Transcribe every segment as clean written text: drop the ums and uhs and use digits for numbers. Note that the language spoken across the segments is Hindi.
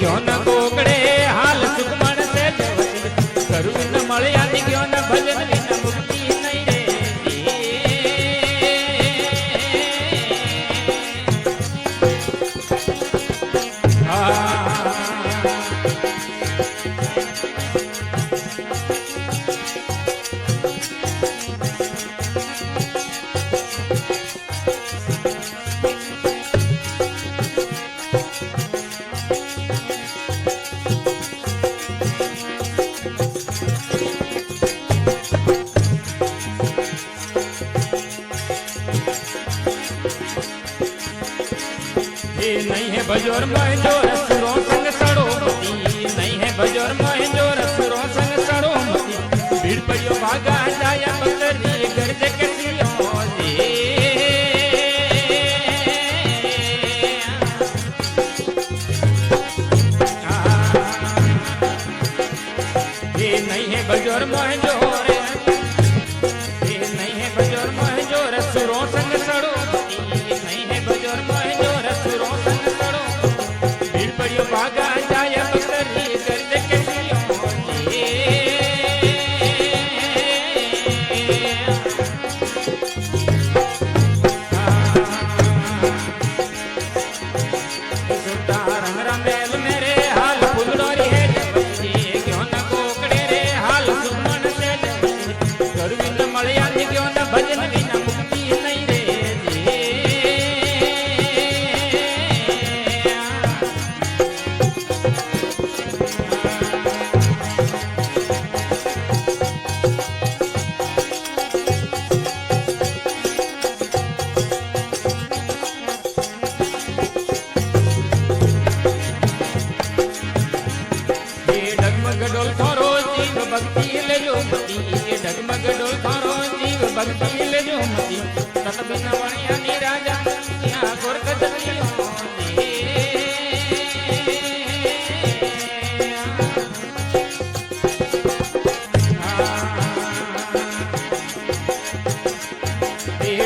ગયો ન કોકડે હાલ સુખમણ છે કરું ન મળ્યા ગયો ન ભજન વિન મુક્તિ નહીં રે नहीं है बजोर महजो रसुरो संग सड़ो मती नहीं है बजोर महजो रसुरो संग सड़ो मती भीड़ पड़ियो भागा जाया बकरी घर दे के सियो ये नहीं है बजोर महजो ये नहीं है बजोर महजो रसुरो संग सड़ो मती नहीं है बजोर महजो रसुरो संग सड़ो भीड़ पड़ियो भागा जाया बकरी कर दे के सियो सुता रंग रमेल मेरे हाल फुलडोरी है जबजी क्यों न कोकड़े रे हाल सुमन से करवी न मळ्या क्यों न भजन विना मुक्ति नहीं रे डगमग डोल थारो जीव भक्ति ले जो मती डगमग डोल थारो जीव भक्ति ले जो मती तत बिना वणिया नी राजा या गोरख जलियो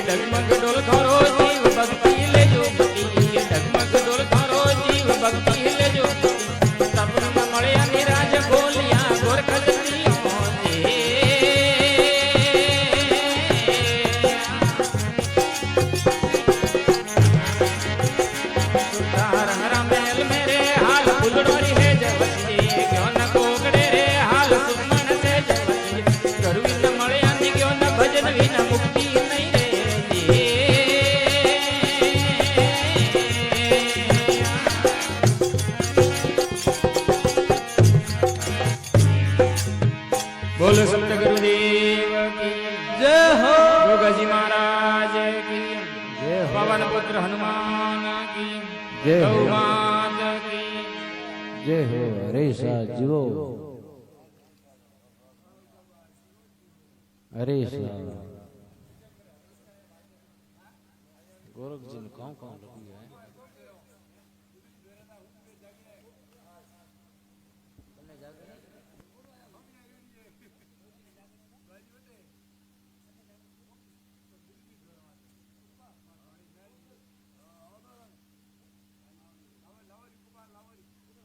डगमग डोल थारो जीव भक्ति ले जो मती डगमग डोल थारो जीव भक्ति ले जो तब न मळ्या नी राज बोलिया गोरख जलियो रंग रमेल मेरे हाल फुलडोरी है जबजी क्यों न कोकड़े रे हाल सुमन से जबजी करवी न मळ्या नी क्यों न भजन विना मुक्ति नहीं रे बोलो संत गुरुदेव की जय हो योगाजी महाराज की जय हो पवन पुत्र हनुमान की जय हो गौ मात की जय हो हरे सा जीवो हरे सा गोरख जी ने कौन कौन